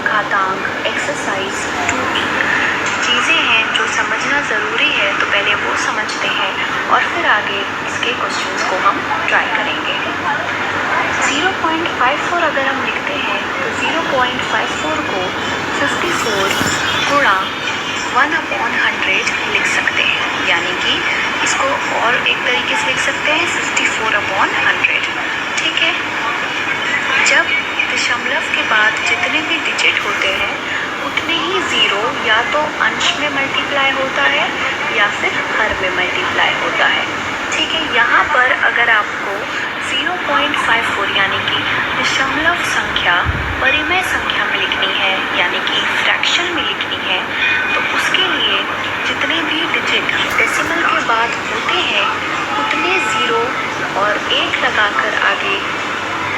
घातांक exercise 2E। चीज़ें हैं जो समझना ज़रूरी है, तो पहले वो समझते हैं और फिर आगे इसके क्वेश्चंस को हम ट्राई करेंगे। 0.54 अगर हम लिखते हैं तो 0.54 को 54 गुणा 1/100 लिख सकते हैं, यानी कि इसको और एक तरीके से लिख सकते हैं 54/100। ठीक है। जब दशमलव के बाद जितने भी डिजिट होते हैं उतने ही ज़ीरो या तो अंश में मल्टीप्लाई होता है या फिर हर में मल्टीप्लाई होता है। ठीक है। यहाँ पर अगर आपको 0.54 यानी कि दशमलव संख्या परिमेय संख्या में लिखनी है, यानी कि फ्रैक्शन में लिखनी है, तो उसके लिए जितने भी डिजिट डेसिमल के बाद होते हैं उतने ज़ीरो और एक लगाकर आगे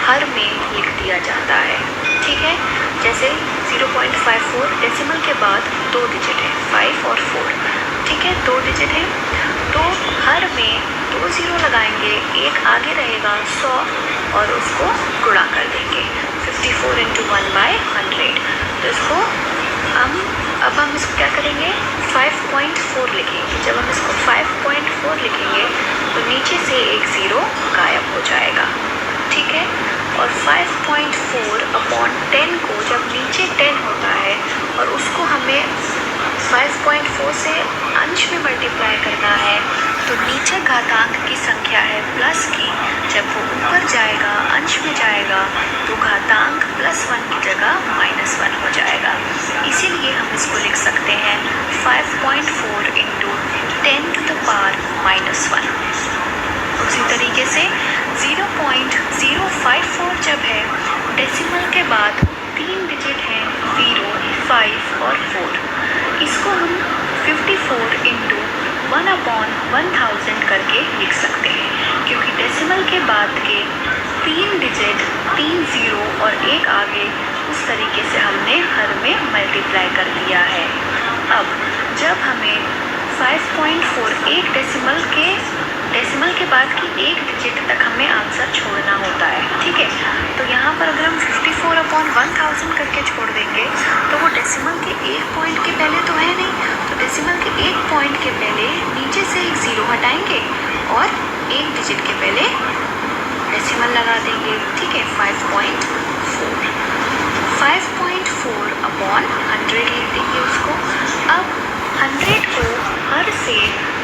हर में लिख दिया जाता है। ठीक है। जैसे 0.54 डेसिमल के बाद दो डिजिट है 5 और 4। ठीक है, दो डिजिट है तो हर में 2 ज़ीरो लगाएंगे, एक आगे रहेगा 100 और उसको गुणा कर देंगे 54 × 1/100। तो इसको अब हम इसको क्या करेंगे 5.4 लिखेंगे। जब हम इसको 5.4 लिखेंगे तो नीचे से एक ज़ीरो गायब हो जाएगा। ठीक है। और 5.4/10 को जब नीचे 10 होता है और उसको हमें 5.4 से अंश में मल्टीप्लाई करना है, तो नीचे घातांक की संख्या है प्लस की, जब वो ऊपर जाएगा अंश में जाएगा तो घातांक +1 की जगह -1 हो जाएगा। इसीलिए हम इसको लिख सकते हैं 5.4 × 10⁻⁻1। उसी तरीके से 0.054 जब है डेसिमल के बाद 3 डिजिट हैं 0, 5 और 4, इसको हम 54 × 1/1000 करके लिख सकते हैं, क्योंकि डेसिमल के बाद के 3 डिजिट 3 ज़ीरो और एक आगे उस तरीके से हमने हर में मल्टीप्लाई कर दिया है। अब जब हमें 5.4 एक डेसिमल के बाद की एक डिजिट तक हमें आंसर छोड़ना होता है। ठीक है। तो यहाँ पर अगर हम 54/1000 करके छोड़ देंगे तो वो डेसिमल के एक पॉइंट के पहले तो है नहीं, तो डेसिमल के एक पॉइंट के पहले नीचे से एक ज़ीरो हटाएंगे और एक डिजिट के पहले डेसिमल लगा देंगे। ठीक है। 5.4/100 लिख देंगे उसको। अब 100 को हर से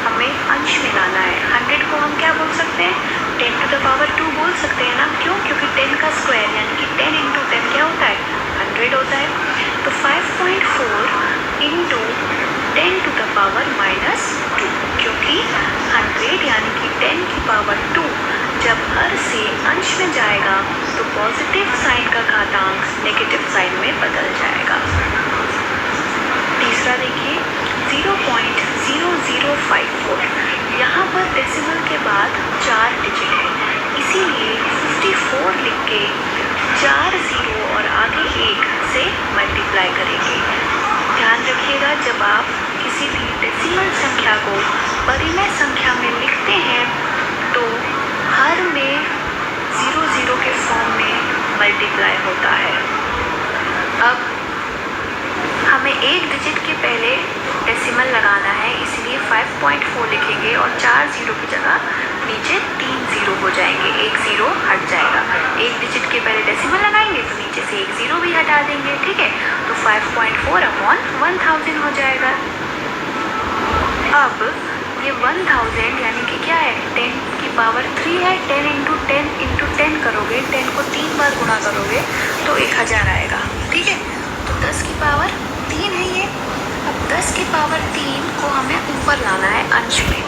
हमें अंश में लाना है। 100 को हम क्या बोल सकते हैं 10⁻2 बोल सकते हैं ना। क्यों? क्योंकि 10 का स्क्वायर यानी कि 10 × 10 क्या होता है 100 होता है। तो 5.4 × 10⁻⁻2, क्योंकि 100 यानी कि 10⁻2 जब हर से अंश में जाएगा तो पॉजिटिव साइन का घातांक नेगेटिव साइन में बदल जाएगा। तीसरा देखिए 0.0054, यहाँ पर डेसिमल के बाद 4 डिजिट है, इसीलिए 54 लिख के 4 ज़ीरो और आगे 1 से मल्टीप्लाई करेंगे। ध्यान रखिएगा, जब आप किसी भी डेसिमल संख्या को परिमेय संख्या में लिखते हैं तो हर में 0 के फॉर्म में मल्टीप्लाई होता है। अब हमें एक डिजिट के पहले डेसिमल लगाना है, इसलिए 5.4 लिखेंगे और 4 ज़ीरो की जगह नीचे 3 ज़ीरो हो जाएंगे, एक ज़ीरो हट जाएगा। एक डिजिट के पहले डेसिमल लगाएंगे तो नीचे से एक ज़ीरो भी हटा देंगे। ठीक है। तो 5.4/1000 हो जाएगा। अब ये 1000 यानी कि क्या है 10⁻³ है। 10 × 10 × 10 करोगे, 10 को 3 बार गुणा करोगे तो 1000 आएगा। ठीक है। तो 10⁻³ है ये। अब 10⁻³ को हमें ऊपर लाना है अंश में,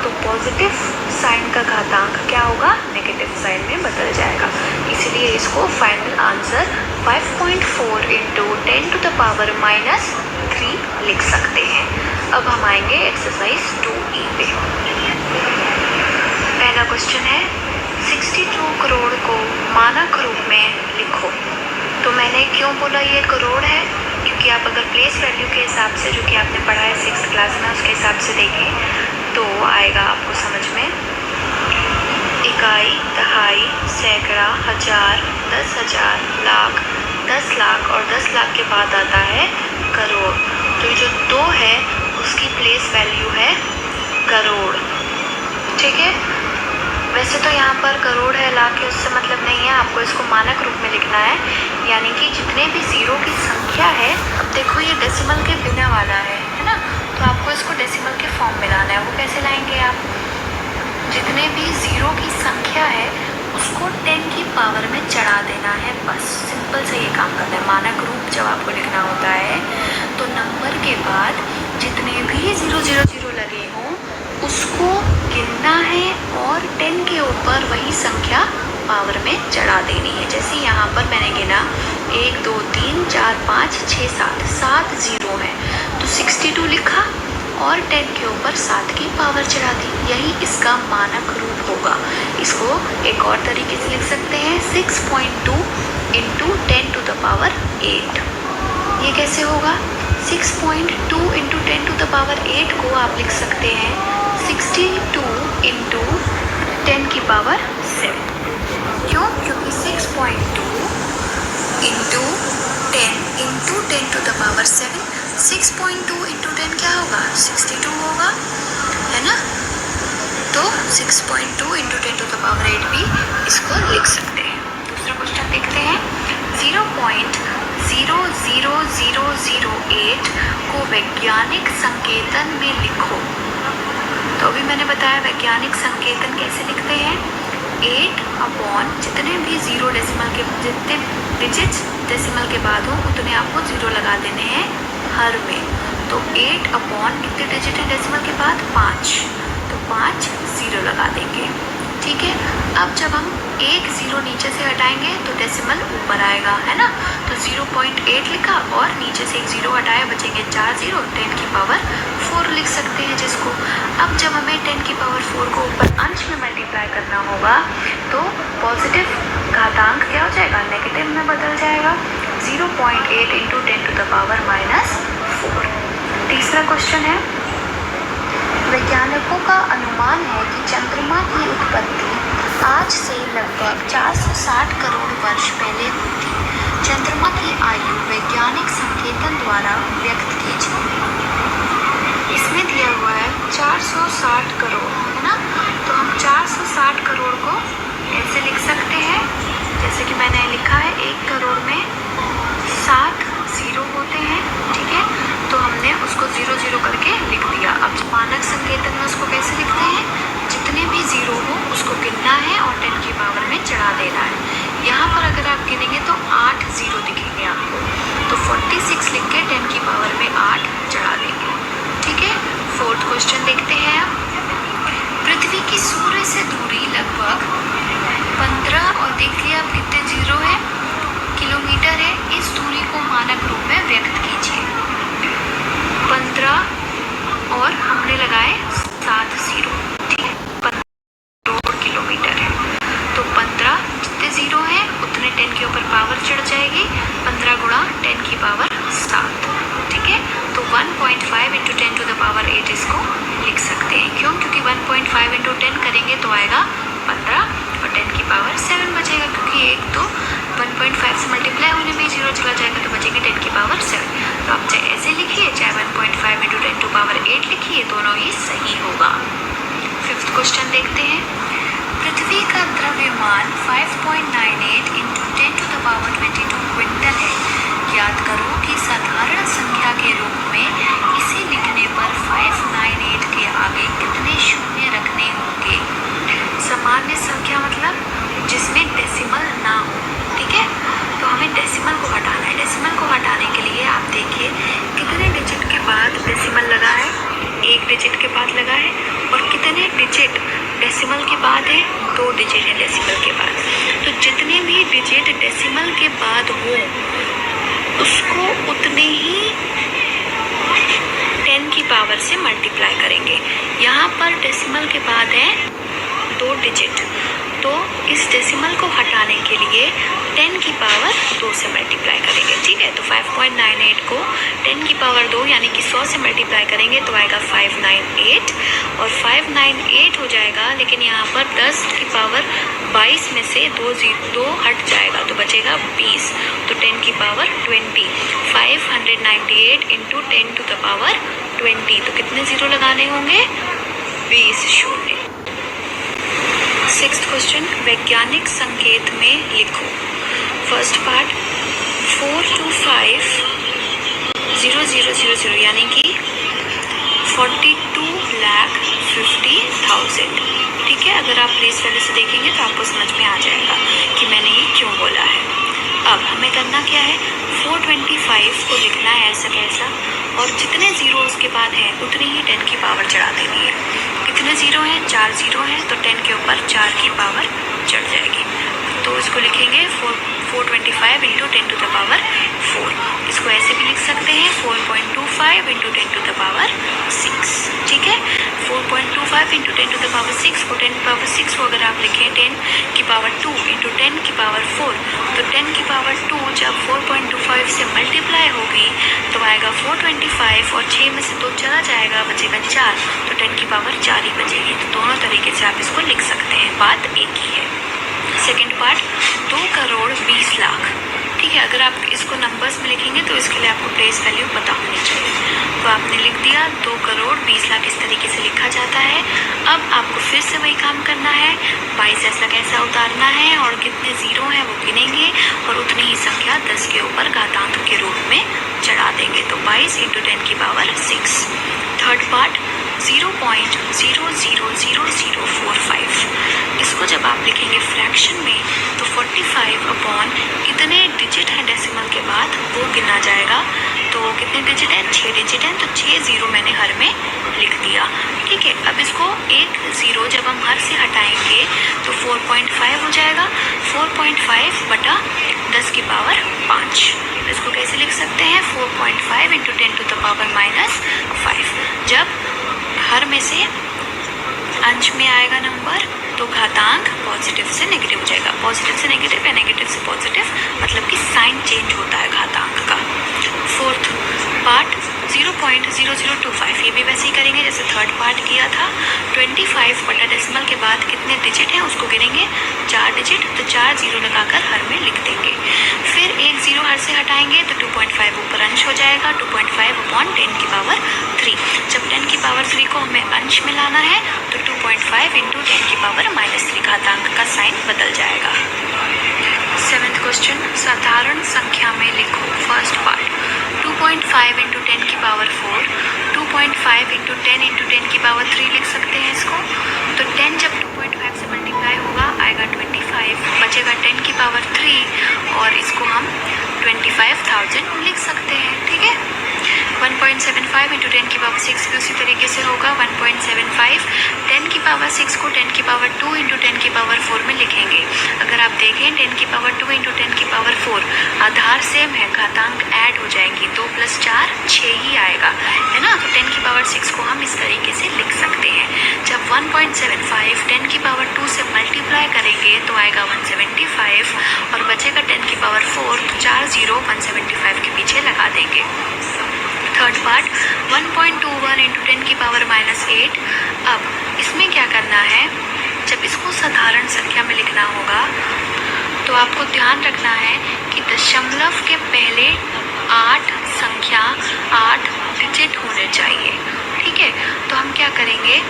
तो पॉजिटिव साइन का घातांक क्या होगा नेगेटिव साइन में बदल जाएगा। इसलिए इसको फाइनल आंसर 5.4 × 10⁻³ लिख सकते हैं। अब हम आएंगे एक्सरसाइज 2E पे। पहला क्वेश्चन है 62 करोड़ को मानक रूप में लिखो। तो मैंने क्यों बोला ये करोड़ है, क्योंकि आप अगर प्लेस वैल्यू के हिसाब से जो कि आपने पढ़ा है 6th क्लास में उसके हिसाब से देखें तो आएगा आपको समझ में। इकाई, दहाई, सैकड़ा, हजार, 10,000, लाख, 10 लाख और 10 लाख के बाद आता है करोड़। तो ये जो 2 है उसकी प्लेस वैल्यू है करोड़। ठीक है, वैसे तो यहाँ पर करोड़ है, लाख है, उससे मतलब नहीं है, आपको इसको मानक रूप में लिखना है। यानी कि जितने भी ज़ीरो की संख्या है, अब देखो ये डेसिमल के बिना वाला है ना, तो आपको इसको डेसिमल के फॉर्म में लाना है। वो कैसे लाएंगे आप? जितने भी ज़ीरो की संख्या है उसको 10 की पावर में चढ़ा देना है, बस सिंपल से ये काम करना है। मानक रूप जब आपको लिखना होता है तो नंबर के बाद जितने भी 000 लगे हों उसको गिनना है और 10 के ऊपर वही संख्या पावर में चढ़ा देनी है। जैसे यहाँ पर मैंने गिना 1 2 3 4 5 6 7, 7 ज़ीरो है तो 62 लिखा और 10 के ऊपर 7 की पावर चढ़ा दी। यही इसका मानक रूप होगा। इसको एक और तरीके से लिख सकते हैं 6.2 इंटू 10 टू द पावर 8। ये कैसे होगा? 6.2 इंटू 10 टू द पावर 8 को आप लिख सकते हैं 62 इंटू 10 की पावर 7। क्यों? क्योंकि 6.2 into 10 to the power 7, 6.2 into 10 क्या होगा? 62 होगा, है ना। तो 6.2 इंटू 10 टू द पावर 8 भी इसको लिख सकते हैं। दूसरा क्वेश्चन देखते हैं। 0.00008 को वैज्ञानिक संकेतन में लिखो। तो अभी मैंने बताया वैज्ञानिक संकेतन कैसे लिखते हैं। 8 अपॉन जितने भी ज़ीरो डेसिमल के, जितने डिजिट्स डेसिमल के बाद हो उतने आपको ज़ीरो लगा देने हैं हर में। तो 8 अपॉन कितने डिजिट है डेसिमल के बाद? 5, तो 5 ज़ीरो लगा देंगे। ठीक है, अब जब हम एक ज़ीरो नीचे से हटाएंगे तो डेसिमल ऊपर आएगा, है ना। तो 0.8 लिखा और नीचे से एक ज़ीरो हटाया, बचेंगे 4 ज़ीरो, 10 की पावर 4 लिख सकते हैं जिसको। अब जब हमें 10 की पावर 4 को ऊपर अंश में मल्टीप्लाई करना होगा तो पॉजिटिव घातांक क्या हो जाएगा? नेगेटिव में बदल जाएगा। 0.8 इंटू 10 टू द पावर -4। तीसरा क्वेश्चन है, वैज्ञानिकों का अनुमान है कि चंद्रमा की उत्पत्ति आज से लगभग 460 करोड़ वर्ष पहले हुई थी। चंद्रमा की आयु वैज्ञानिक संकेतन द्वारा व्यक्त कीजिए। इसमें दिया हुआ है 460 करोड़, है ना। तो हम 460 करोड़ को ऐसे लिख सकते हैं जैसे कि मैंने लिखा है 1 करोड़ में 7 ज़ीरो होते हैं। ठीक है, तो हमने उसको 0 0 करके लिख दिया। अब मानक संकेतन में उसको कैसे लिखते हैं? जितने भी ज़ीरो हो उसको गिनना है और 10 की पावर में चढ़ा देना है। यहाँ पर अगर आप गिनेंगे तो 8 ज़ीरो दिखेंगे आपको, तो 46 लिख के 10 की पावर में 8 चढ़ा देंगे। ठीक है, फोर्थ क्वेश्चन देखते हैं अब। पृथ्वी की सूर्य से दूरी लगभग 15 और देखिए आप कितने ज़ीरो है? किलोमीटर है। इस दूरी को मानक रूप में व्यक्त कीजिए। 15 और हमने लगाए 7 ज़ीरो, ठीक है, 15 किलोमीटर है। तो 15 जितने ज़ीरो हैं उतने 10 के ऊपर पावर चढ़ जाएगी। 15 गुणा 10 की पावर 7। ठीक है, तो 1.5 इंटू 10 टू द पावर 8 इसको लिख सकते हैं। क्यों? क्योंकि 1.5 इंटू 10 करेंगे तो आएगा 15 और 10 की पावर 7 बचेगा, क्योंकि एक तो 1.5 से मल्टीप्लाई होने में 0 चला जाएगा तो बचेंगे 10 की पावर 7। तो आप चाहे ऐसे लिखिए चाहे 1.5 इंटू 10 टू पावर 8 लिखिए, दोनों ही सही होगा। फिफ्थ क्वेश्चन देखते हैं। पृथ्वी का द्रव्यमान 5.98 into 10 to the power 22 quintal है। याद करो कि साधारण संख्या के रूप में इसे लिखने पर 598 के आगे कितने शून्य रखने होंगे? सामान्य संख्या मतलब जिसमें डेसिमल ना हो। ठीक है, तो हमें डेसिमल को हटाना है। डेसिमल को हटाने के लिए आप देखिए कितने डिजिट के बाद डेसिमल लगा है? 1 डिजिट के बाद लगा है। और कितने डिजिट डेसिमल के बाद है? 2 डिजिट है डेसिमल के बाद। तो जितने भी डिजिट डेसिमल के बाद हो उसको उतने ही 10 की पावर से मल्टीप्लाई करेंगे। यहाँ पर डेसिमल के बाद है 2 डिजिट, तो इस डेसिमल को हटाने के लिए 10 की पावर 2 से मल्टीप्लाई करेंगे, ठीक है। तो 5.98 को 10 की पावर 2 यानी कि 100 से मल्टीप्लाई करेंगे तो आएगा 598 और 598 हो जाएगा, लेकिन यहाँ पर 10 की पावर 22 में से 2 हट जाएगा तो बचेगा 20, तो 10 की power 20। 598 into 10 to the power 20, तो कितने ज़ीरो लगाने होंगे? 20 शून्य। सिक्स्थ क्वेश्चन, वैज्ञानिक संकेत में लिखो। फर्स्ट पार्ट 425,000 यानी कि 42,50,000, ठीक है। अगर आप प्लेस वैल्यू से देखेंगे तो आपको समझ में आ जाएगा कि मैंने ये क्यों बोला है। अब हमें करना क्या है, 425 को लिखना है ऐसा कैसा, और जितने ज़ीरो उसके बाद हैं उतनी ही 10 की पावर चढ़ा देनी है। कितने ज़ीरो हैं? 4 ज़ीरो हैं, तो 10 के ऊपर 4 की पावर चढ़ जाएगी। तो इसको लिखेंगे 425 इंटू 10 टू द पावर 4। इसको ऐसे भी लिख सकते हैं 4.25 इंटू 10 टू द पावर 6, ठीक है। 4.25 इंटू 10 टू द पावर 6 को 10 पावर 6 को अगर आप लिखें 10 की पावर 2 इंटू 10 की पावर 4, तो 10 की पावर 2 जब 4.25 से मल्टीप्लाई होगी तो आएगा 425 और 6 में से 2 चला जाएगा, बचेगा 4, तो 10 की पावर 4 ही बचेगी। तो दोनों तरीके से आप इसको लिख सकते हैं, बात एक ही है। सेकेंड पार्ट 2,20,00,000, ठीक है। अगर आप इसको नंबर्स में लिखेंगे तो इसके लिए आपको प्लेस वैल्यू पता होनी चाहिए। तो आपने लिख दिया 2,20,00,000 इस तरीके से लिखा जाता है। अब आपको फिर से वही काम करना है, 22 ऐसा कैसा उतारना है और कितने ज़ीरो हैं वो गिनेंगे और उतनी ही संख्या 10 के ऊपर घातांक के रूप में चढ़ा देंगे, तो 22 इंटू 10 की पावर 6। थर्ड पार्ट 0.000045, इसको जब आप लिखेंगे फ्रैक्शन में तो 45 अपॉन कितने डिजिट हैं डेसिमल के बाद वो गिना जाएगा। तो कितने डिजिट हैं? 6 डिजिट हैं, तो 6 ज़ीरो मैंने हर में लिख दिया, ठीक है। अब इसको एक ज़ीरो जब हम हर से हटाएंगे तो 4.5 हो जाएगा। 4.5 बटा 10 की पावर 5, इसको कैसे लिख सकते हैं? 4.5 इंटू 10 टू द पावर -5। जब हर में से अंश में आएगा नंबर तो घातांक पॉजिटिव से नेगेटिव हो जाएगा, पॉजिटिव से नेगेटिव या नेगेटिव से पॉजिटिव, मतलब कि साइन चेंज होता है घातांक का। फोर्थ पार्ट 0.0025, ये भी वैसे ही करेंगे जैसे थर्ड पार्ट किया था। 25 बटा डेसिमल के बाद कितने डिजिट हैं उसको गिनेंगे, 4 डिजिट, तो 4 ज़ीरो लगाकर हर में लिख देंगे। फिर एक ज़ीरो हर से हटाएंगे तो 2.5 ऊपर अंश हो जाएगा, 2.5 अपॉन 10 की पावर 3। जब 10 की पावर 3 को हमें अंश में लाना है तो 2.5 इंटू 10 की पावर -3, घातांक का साइन बदल जाएगा। सेवेंथ क्वेश्चन, साधारण संख्या में लिखो। फर्स्ट पार्ट 2.5 इंटू 10 की पावर 4, 2.5 इंटू 10 इंटू 10 की पावर 3 लिख सकते हैं इसको। तो 10 जब 2.5 से मल्टीप्लाई होगा आएगा 25, बचेगा 10 की पावर 3 और इसको हम 25,000 लिख सकते हैं, ठीक है। 1.75 इंटू 10 की पावर 6 भी उसी तरीके से होगा 1.75। 10 की पावर 6 को 10 की पावर 2 इंटू 10 की पावर 4 में लिखेंगे। अगर आप देखें 10 की पावर 2 इंटू 10 की पावर 4 आधार सेम है, घातांक ऐड हो जाएंगी, 2 + 4 6 ही आएगा, है ना। तो 10 की पावर 6 को हम इस तरीके से लिख सकते हैं। जब 1.75 10 की पावर 2 से मल्टीप्लाई करेंगे तो आएगा 175 और बचेगा 10 की पावर 4, तो 4 ज़ीरो 175 के पीछे लगा देंगे। थर्ड पार्ट 1.21 इंटू 10 की पावर -8। अब इसमें क्या करना है, जब इसको साधारण संख्या में लिखना होगा तो आपको ध्यान रखना है कि दशमलव के पहले 8 संख्या 8 डिजिट होने चाहिए, ठीक है। तो हम क्या करेंगे,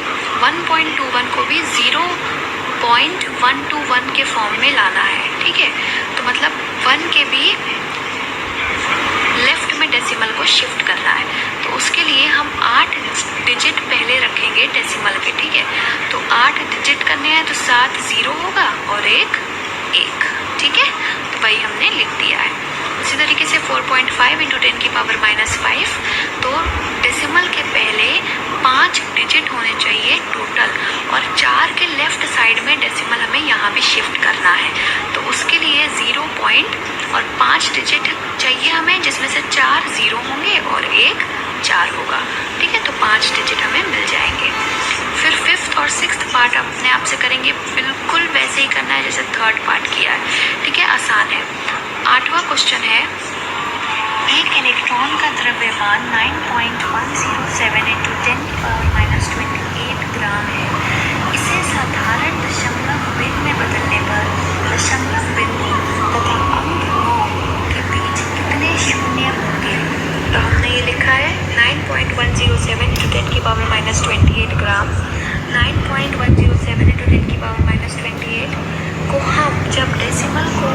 1.21 को भी 0.121 के फॉर्म में लाना है, ठीक है। तो मतलब 1 के भी लेफ्ट में डेसिमल को शिफ्ट करना है, तो उसके लिए हम 8 डिजिट पहले रखेंगे डेसिमल के, ठीक है। तो 8 डिजिट करने हैं तो 7 ज़ीरो होगा और एक 1, ठीक है। तो वही हमने लिख दिया है। इसी तरीके से 4.5 इंटू 10 की पावर -5, तो डेसिमल के पहले 5 डिजिट होने चाहिए टोटल, और 4 के लेफ्ट साइड में डेसिमल हमें यहाँ भी शिफ्ट करना है। तो उसके लिए 0 पॉइंट और 5 डिजिट चाहिए हमें, जिसमें से 4 ज़ीरो होंगे और एक 4 होगा, ठीक है। तो 5 डिजिट हमें मिल जाएंगे। फिर फिफ्थ और सिक्स्थ पार्ट अपने आप से करेंगे, बिल्कुल वैसे ही करना है जैसे थर्ड पार्ट किया है, ठीक है, आसान है। 8वां क्वेश्चन है, एक इलेक्ट्रॉन का द्रव्यमान 9.107 इंटू 10⁻28 ग्राम है। इसे साधारण दशमलव बिंदु में बदलने पर दशमलव बिंदु तथा अंक 9 के बीच कितने शून्य होंगे? तो हमने ये लिखा है 9.107 इंटू 10⁻28 ग्राम। 9.107 इंटू 10⁻28 को हम जब डेसिमल को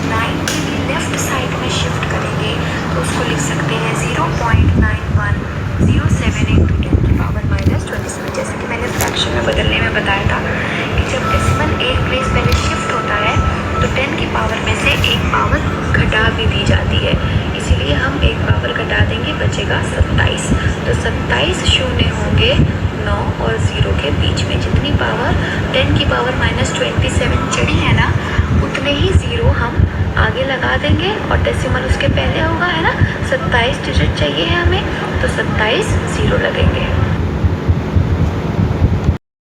9 के लेफ्ट साइड में शिफ्ट करेंगे तो उसको लिख सकते हैं 0.9107 इंटू 10⁻27। जैसे कि मैंने फ्रैक्शन में बदलने में बताया था कि जब डेसिमल एक प्लेस पहले शिफ्ट होता है तो 10 की पावर में से एक पावर घटा भी दी जाती है, इसीलिए हम एक पावर घटा देंगे, बचेगा 27। तो 27 शून्य होंगे 9 और 0 के बीच में। जितनी पावर 10⁻27 चढ़ी है ना, उतने ही 0 हम आगे लगा देंगे और डेसिमल उसके पहले होगा, है ना। 27 डिजिट चाहिए है हमें, तो 27 0 लगेंगे।